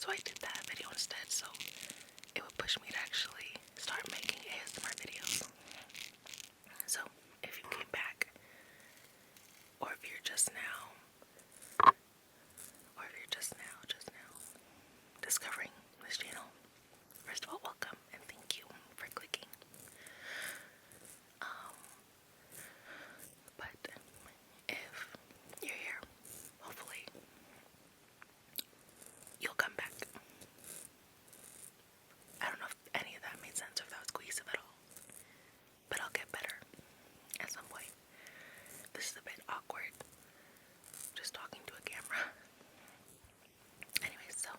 So I did that video instead, so it would push me to actually start making ASMR videos. So if you came back, or if you're just now discovering this channel, first of all, welcome and thank you for clicking. But if you're here, hopefully you'll come back. I don't know if any of that made sense or if that was cohesive at all, but I'll get better at some point. This is a bit awkward, just talking to a camera. Anyway, so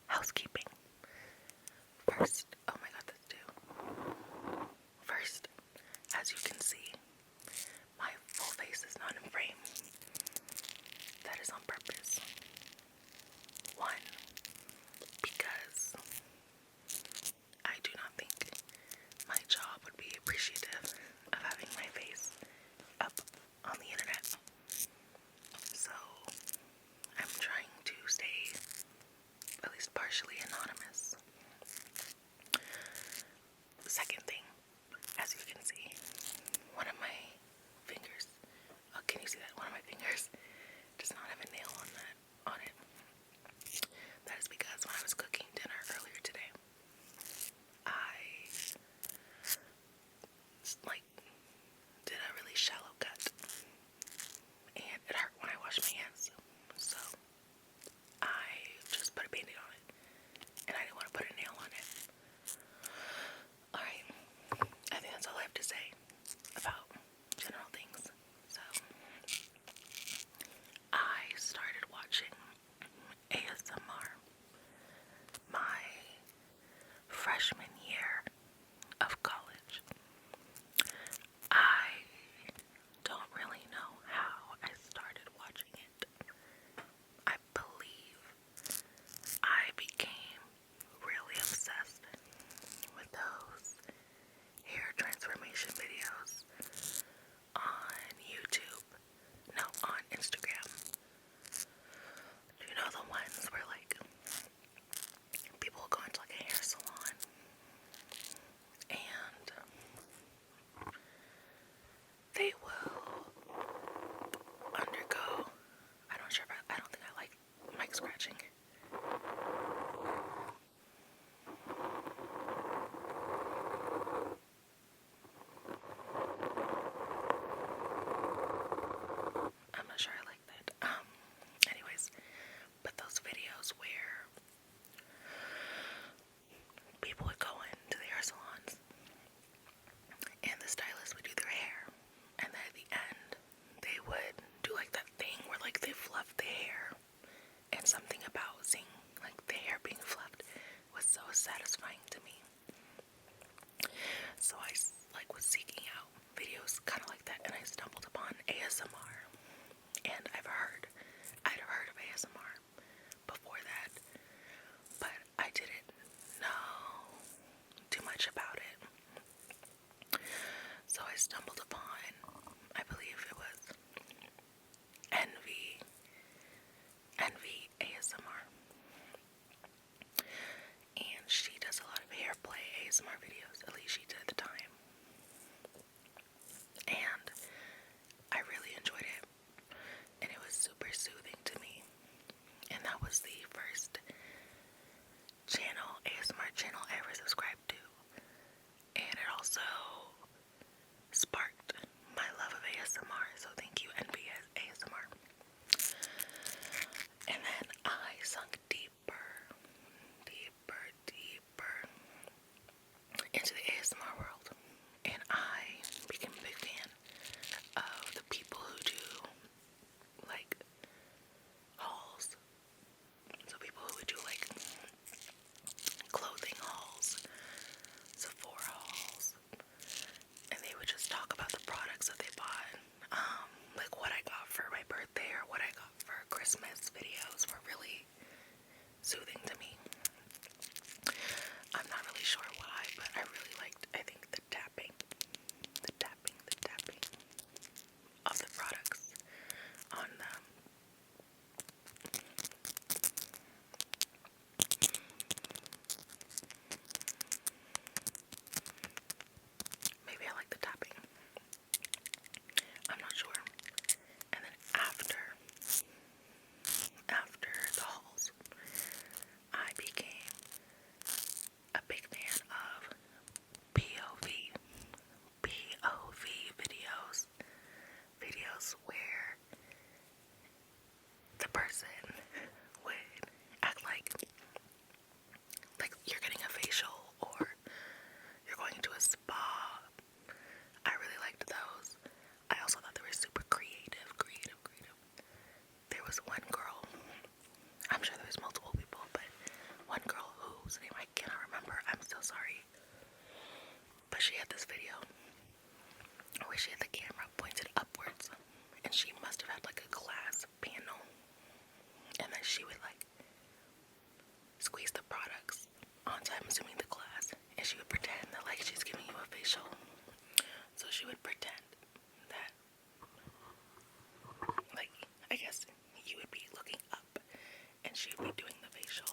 housekeeping. First, oh my god, that's two. First, as you can see, my full face is not in frame. That is on purpose. One, because I do not think my job would be appreciative of having my face up on the internet. So I'm trying to stay at least partially anonymous. Second thing, as you can see, one of my fingers, oh, can you see that? One of my fingers does not have a nail on it. That is because when I was cooking dinner earlier today, I did a really shallow cut, and it hurt when I washed my hands. So I just put a band-aid on it, and I didn't want to put a nail on it. Alright, I think that's all I have to say about general things. So I started watching ASMR my freshman year of college. I don't really know how I started watching it. I believe I became really obsessed with those hair transformation videos on YouTube. No, on Instagram. You know, the ones where like people will go into like a hair salon and they will undergo, I don't think I like mic scratching. I'm not sure I like that. Anyways, but those videos where people would go into the hair salons and the stylist would do their hair, and then at the end they would do like that thing where like they fluff the hair, and something about seeing like the hair being fluffed was so satisfying to me. So I was seeking out videos kind of like that, and I stumbled upon ASMR, and I'd heard of ASMR before that, but I didn't know too much about it. So I stumbled upon, I believe it was Envy ASMR, and she does a lot of hair play ASMR videos, at least she did at the time, and I really enjoyed it, and it was super soothing to me, and that was the first ASMR channel I ever subscribed to, and it also sparked my love of ASMR, so thank you Envy ASMR. And then I sunk deeper into the ASMR world, and I became a big fan of the people who do like hauls. So people who would do like clothing hauls, Sephora hauls, and they would just talk about the products that they bought, like what I got for my birthday or what I got for Christmas. Videos were really soothing to me. I'm not really sure why, but I really liked, I think, the tapping of the products on them. person would act like you're getting a facial or you're going to a spa. I really liked those. I also thought they were super creative. There was one girl, I'm sure there was multiple people, but one girl whose name I cannot remember, I'm so sorry. But she had this video where she had the camera pointed upwards, and she must have had like a glass panel, and then she would like squeeze the products onto, I'm assuming, the glass, and she would pretend that like she's giving you a facial. So she would pretend that, like, I guess you would be looking up and she would be doing the facial,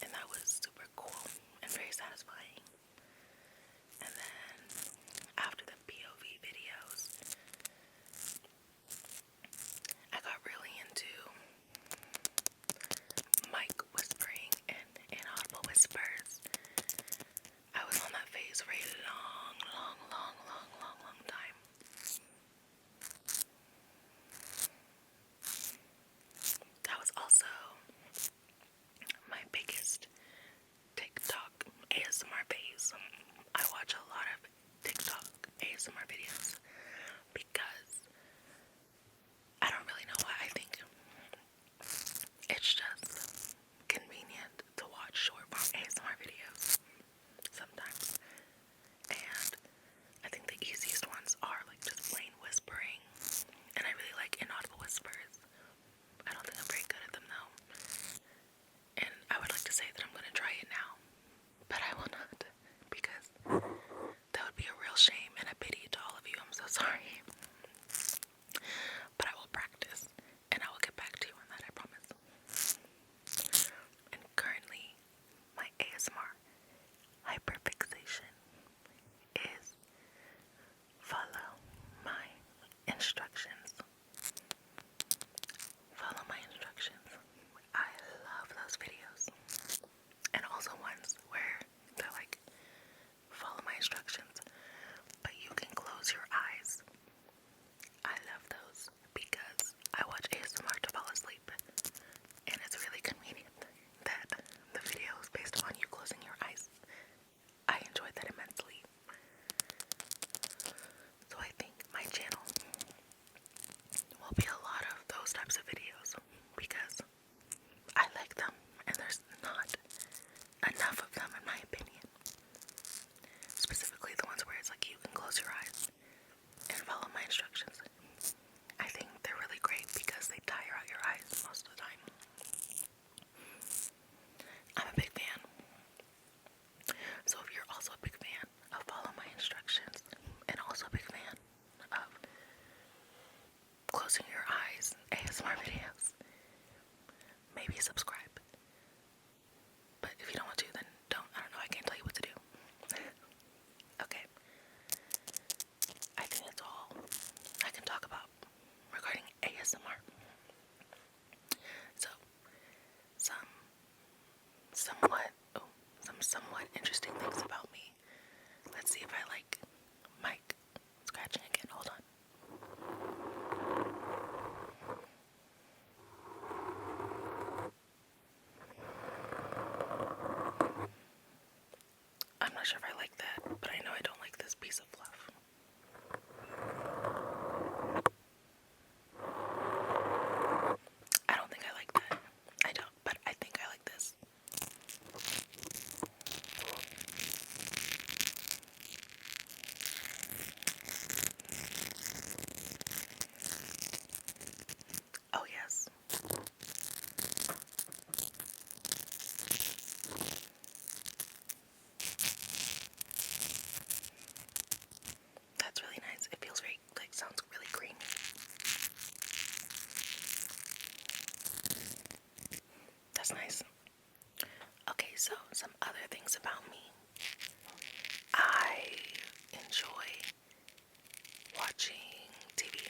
and that was super cool and very satisfying. And then after the POV videos, I got really into mic whispering and inaudible whispers. I was on that phase for a long time. That was also my biggest TikTok ASMR phase. I watch a lot of TikTok ASMR videos because I don't really know why. I think it's just convenient to watch short form ASMR videos sometimes. And I think the easiest ones are like just plain whispering. And I really like inaudible whispers. I don't think I'm very good at them though. And I would like to say that I'm going to try it now, but I will not, because that would be a real shame and a pity to all of you. I'm so sorry. But I will practice, and I will get back to you on that, I promise. And currently, my ASMR hyperfixation is follow my instructions. Follow my instructions. I love those videos. And also ones where they're like, follow my instructions, but you can close your eyes. I love those because I watch ASMR to fall asleep, and it's really convenient that the video is based on you closing your eyes. I enjoyed that immensely. So I think my channel will be a lot of those types of videos because I like them, and there's not enough of them in my opinion. Specifically the ones where it's like you can close your eyes and follow my instructions. I think they're really great because they tire out your eyes most of the time. I'm a big fan. So if you're also a big fan of follow my instructions and also a big fan of closing your eyes ASMR videos, maybe subscribe. But if you don't want to, then don't. I don't know. I can't tell you what to do. Okay. I think that's all I can talk about regarding ASMR. So, some somewhat interesting things about me. Let's see if I like mic scratching again. Hold on. I'm not sure if I like that, but I know I don't like this piece of fluff. I don't think I like that. I don't, but I think I like this. Oh yes. That's really nice. It feels very, like, sounds really creamy. That's nice. Okay, so some other things about me. I enjoy watching TV.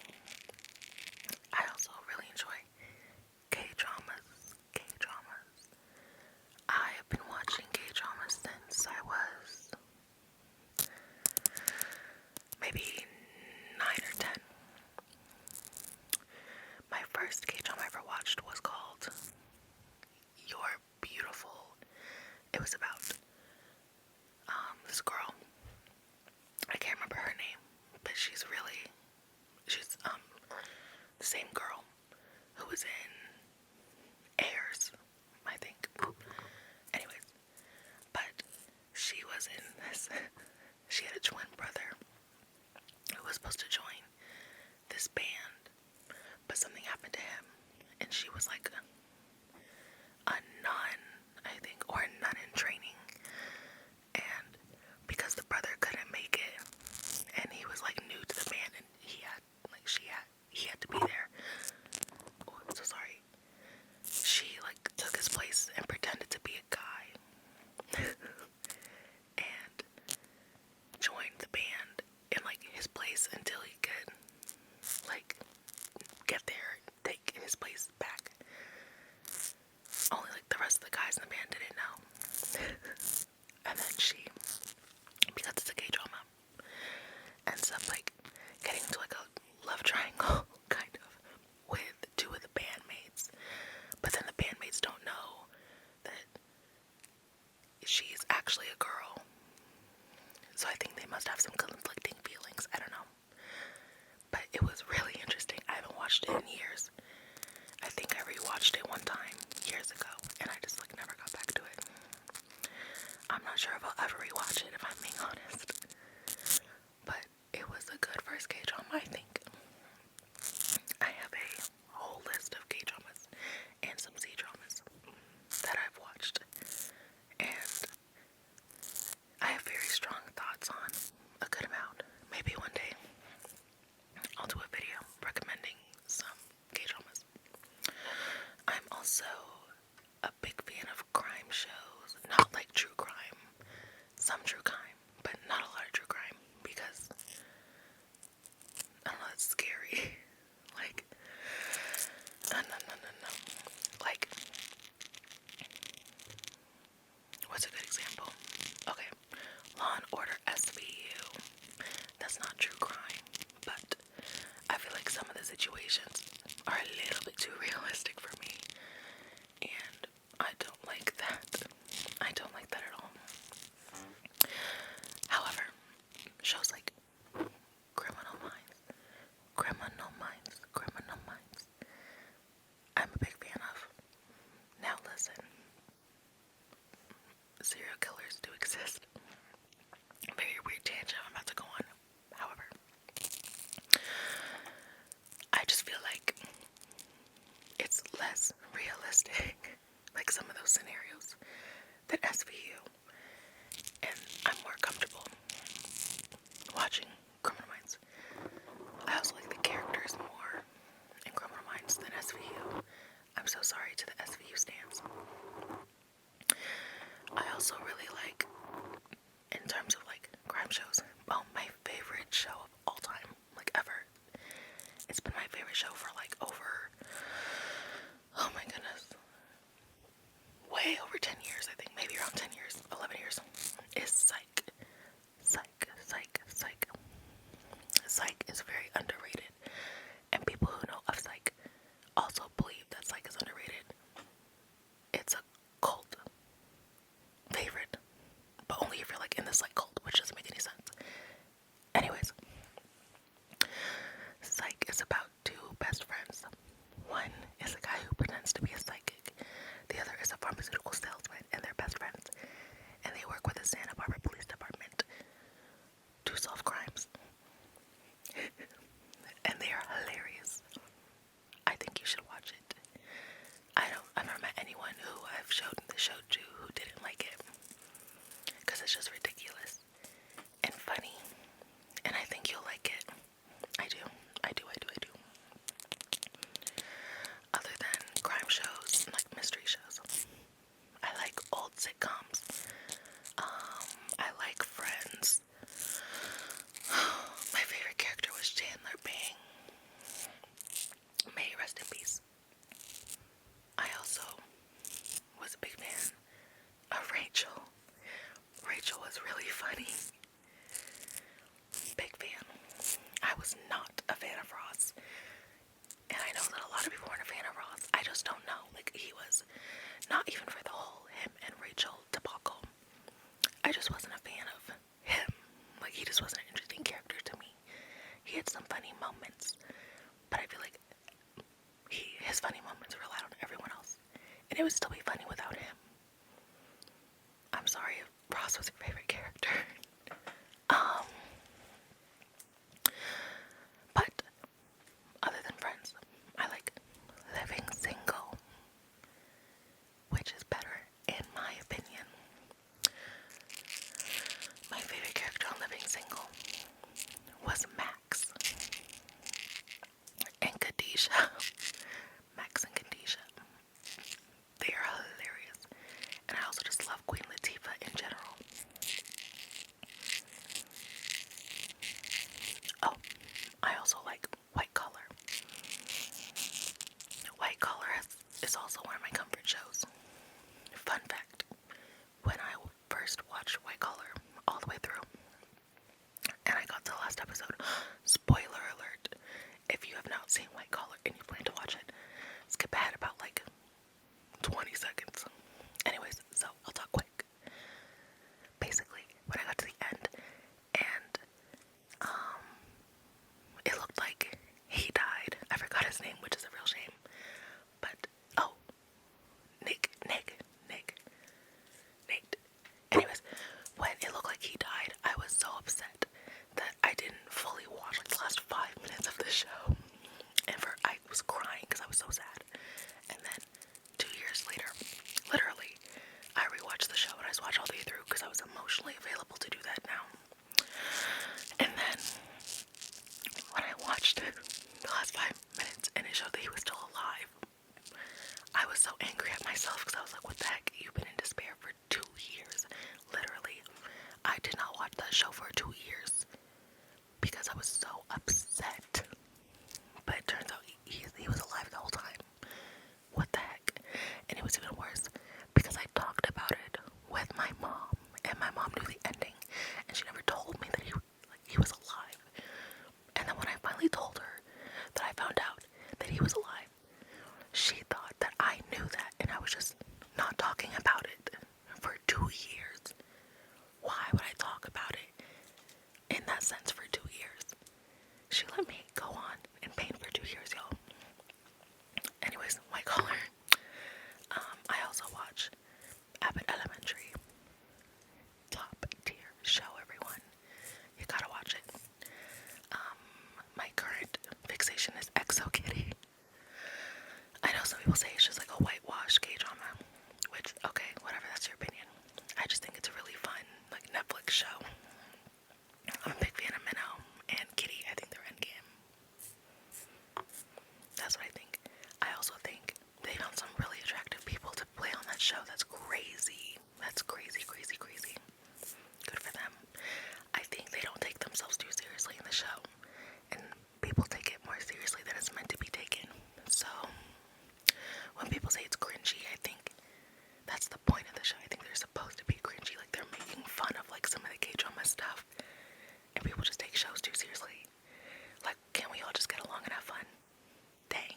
I also really enjoy K-dramas. I have been watching K-dramas since I was maybe 9 or 10. My first first K-drama I ever watched was called You're Beautiful. It was about this girl. I can't remember her name, but she's the same girl who was in Airs, I think. Anyways, but she was in this. She had a twin brother who was supposed to join this band, but something happened to him, and she was like a nun, I think, or a nun in training. And because the brother couldn't make it, and he was like new to the band, and he had to be there. Oh, I'm so sorry. She like took his place and pretended to be a guy, and joined the band in like his place until he could like get there and take his place back. Only like the rest of the guys in the band didn't know. And then she, because it's a gay drama, ends up like getting to like a love triangle kind of with two of the bandmates. But then the bandmates don't know that she's actually a girl. So I think they must have some conflicting feelings. I don't know. But it was really interesting. I haven't watched it in years. I think I rewatched it one time years ago, and I just like never got back to it. I'm not sure if I'll ever rewatch it, if I'm being honest. But it was a good first K-drama, I think. I have a whole list of K-dramas and some C-dramas that I've watched, and I have very strong thoughts on a good amount. Maybe one day I'll do a video recommending some K-dramas. I'm also a big fan of crime shows, not like true crime, some true crime, but not a lot of true crime, because I don't know, it's scary. Like, no. Like, what's a good example? Okay, Law and Order SVU. That's not true crime, but I feel like some of the situations are a little bit too realistic for me, and I don't like that. I don't like that at all. However, shows like Criminal Minds, I'm a big fan of. Now listen, serial killers do exist. Very weird tangent I'm about to go on. However, I just feel like it's less realistic, like some of those scenarios, than SVU, and I'm more comfortable watching Criminal Minds. I also like the characters more in Criminal Minds than SVU. I'm so sorry to the SVU stans. I also really like, in terms of like crime shows, my favorite show of all time, like ever. It's been my favorite show for like over, oh my goodness, way over 10 years, I think, maybe around 10 years, 11 years, is Psych. Psych is very underrated, and people who know of Psych also believe that Psych is underrated. It's a cult favorite, but only if you're like in this like cult, which doesn't make any sense. Anyways, Psych is about two best friends. One is a guy who pretends to be a psychic. The other is a pharmaceutical salesman, and they're best friends. And they work with the Santa Barbara Police Department to solve crimes. And they are hilarious. I think you should watch it. I've never met anyone who I've showed the show to who didn't like it, because it's just ridiculous and funny, and I think you'll like it. I do. Other than crime shows, like mystery shows, I like old sitcoms. I like Friends. My favorite character was Chandler Bing. May he rest in peace. I also was a big fan of Rachel. Rachel was really funny. Big fan. I was not a fan of Ross. And I know that a lot of people weren't a and it would still be funny without him. I'm sorry if Ross was your favorite character. Um, but other than Friends, I like Living Single, which is better in my opinion. My favorite character on Living Single was Max and Khadijah. Max and Khadijah. They are hilarious. And I also just love Queen Latifah in general. Oh, I also like White Collar. White Collar is also one of my comfort shows. Fun fact, when I first watched White Collar all the way through, and I got to the last episode, spoiler alert, if you have not seen White Collar and you plan to watch it, skip ahead about like 20 seconds. Anyways, so I'll talk quick. Basically, when I got to the end, and it looked like he died. I forgot his name, which is a real shame. But, oh, Nate. Anyways, when it looked like he died, I was so upset that I didn't fully watch like the last 5 minutes of the show. And I was crying because I was so sad. And then 2 years later, literally, I rewatched the show and I just watched all the way through because I was emotionally available to do that now. And then when I watched it, the last 5 minutes and it showed that he was still alive, I was so angry at myself because I was like, what the heck? You've been in despair for 2 years. Literally, I did not watch that show for 2 years because I was so upset. But it turns out he was alive the whole time. What the heck? And it was even worse because I talked about it with my mom, and my mom knew the ending, and she never told me that he was alive. And then when I finally told her that I found out that he was alive, she thought that I knew that, and I was just not talking about it for 2 years. Why would I talk about it in that sense for 2 years? She let me go on in pain for 2 years, y'all. Anyways, White Collar. I also watch Abbott Elementary. Top tier show, everyone. You gotta watch it. My current fixation is Exo Kitty. I know some people say it's just like a whitewash K-drama, which, okay, whatever, that's your opinion. I just think it's a really fun, like, Netflix show. I'm a big fan of Minnow and Kitty. I think they're endgame. That's what I think. I also think they found some really attractive people to play on that show. That's crazy. That's crazy, crazy, crazy. Good for them. I think they don't take themselves too seriously in the show, and people take it more seriously than it's meant to be taken. So when people say it's cringy, I think that's the point of the show. I think they're supposed to be cringy, like they're making fun of like some of the K-drama stuff, and people just take shows too seriously. Like, can we all just get along and have fun? Dang,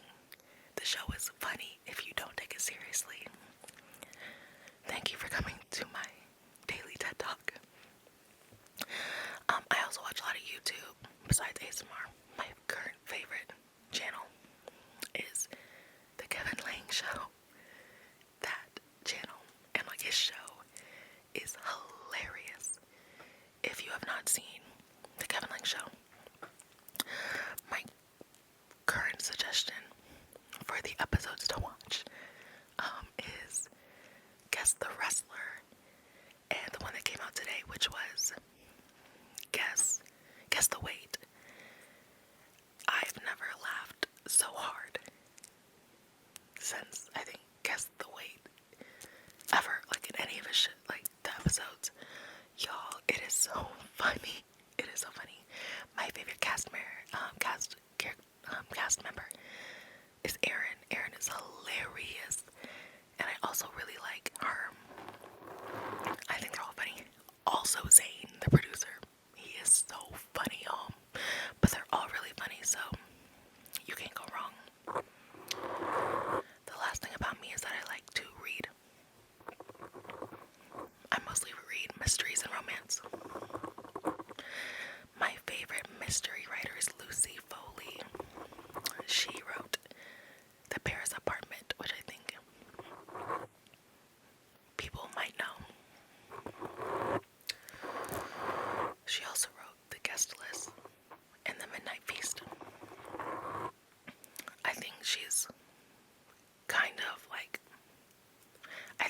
the show is funny if you don't take it seriously. Thank you for coming to my daily TED Talk. I also watch a lot of YouTube besides ASMR. My current favorite channel is The Kevin Lang Show. That channel and like his show is hilarious. If you have not seen The Kevin Lang Show, my current suggestion for the episodes to watch is Guess the Wrestler, and the one that came out today, which was Guess the Weight. I've never laughed so hard since, I think, Guess the Weight ever, like in any of his like the episodes. Y'all, it is so funny. It is so funny. My favorite cast member is Erin. Erin is hilarious, and I also really like her. I think they're all funny. Also Zane, the producer, he is so funny, y'all. But they're all really funny, so you can't go wrong. The last thing about me is that I like to read. I mostly read mysteries and romance. My favorite mystery writer is Lucy Foley. She wrote The Paris Apartment, which I think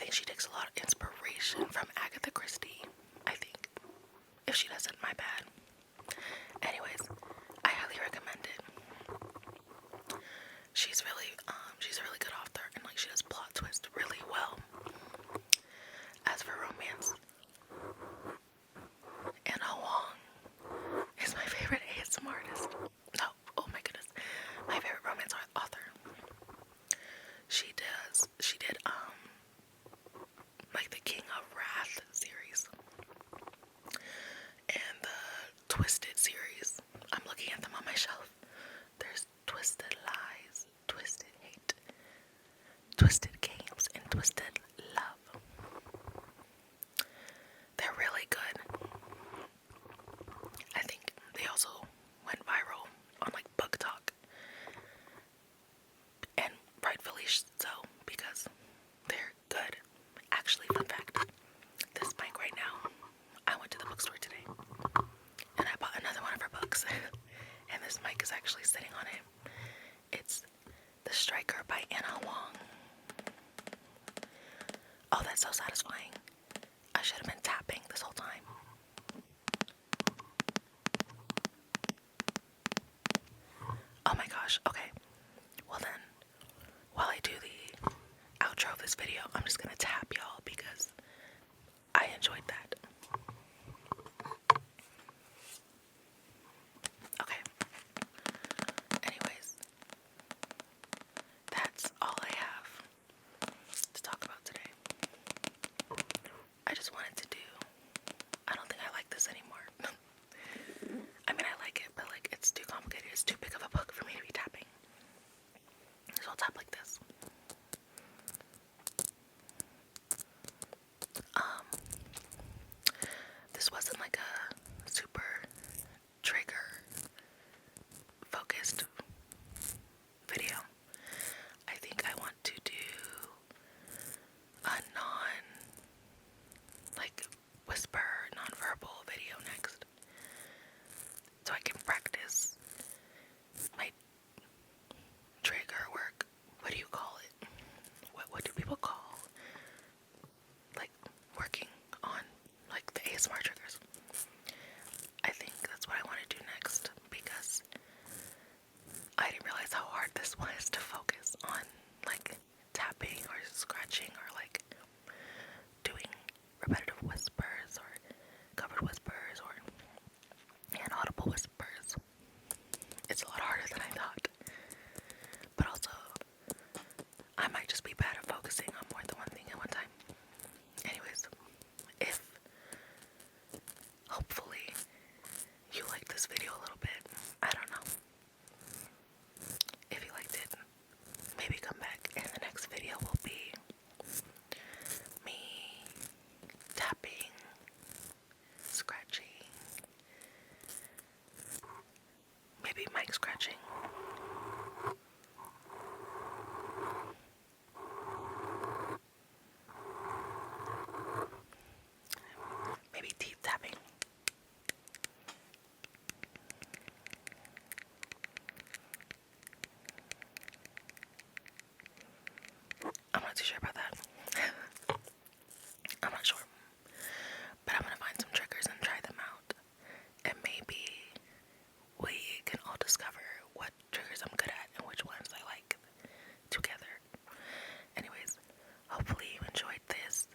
think she takes a lot of inspiration from Agatha Christie. I think. If she doesn't, my bad. Anyways, I highly recommend it. She's a really good author, and like she does plot twists really well. As for romance, Anna Wong is my favorite ASMR artist. No, oh my goodness, my favorite romance author. She did like the King of Wrath series and the Twisted series. I'm looking at them on my shelf. There's Twisted Lies, Twisted Hate, Twisted Games, and Twisted Love. They're really good. I think they also went viral on like Book Talk, and rightfully so, because they're good. Actually, fun fact, this mic right now, I went to the bookstore today and I bought another one of her books and this mic is actually sitting on it. It's The Striker by Anna Wong. Oh, that's so satisfying. I should have been tapping this whole time. Oh my gosh, okay. Well then, while I do the outro of this video, I'm just gonna tap y'all because I enjoyed that. Okay. Anyways, that's all I have to talk about today. I just wanted to do, I don't think I like this anymore. I mean, I like it, but like it's too complicated. It's too big of a book for me to be tapping. So I'll tap like this. This wasn't like a super trigger focused video. I think I want to do a whisper, non-verbal video next. So I can practice my trigger work. What do you call it? What do people call like working on like the ASMR triggers? I think that's what I want to do next because I didn't realize how hard this was to focus on like tapping or scratching or like doing repetitive whispers or covered whispers or inaudible whispers. It's a lot harder than I thought. But also, I might just be bad at focusing on more than one thing at one time. Anyways, if hopefully you like this video a little bit, I don't know. If you liked it, maybe come back and the next video will be me tapping, scratching, maybe mic scratching. Maybe teeth tapping. I'm not too sure about that. I'm not sure. But I'm gonna find some triggers and try them out. And maybe we can all discover what triggers I'm good at and which ones I like together. Anyways, hopefully you enjoyed this.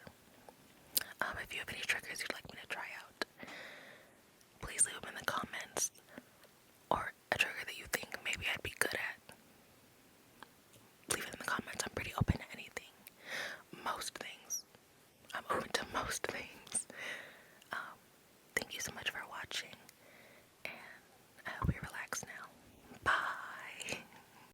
If you have any triggers you'd like me to try out, please leave them in the comments. Or a trigger that you think maybe I'd be good at. Leave it in the comments. I'm pretty open to anything. Most things. I'm open to most things.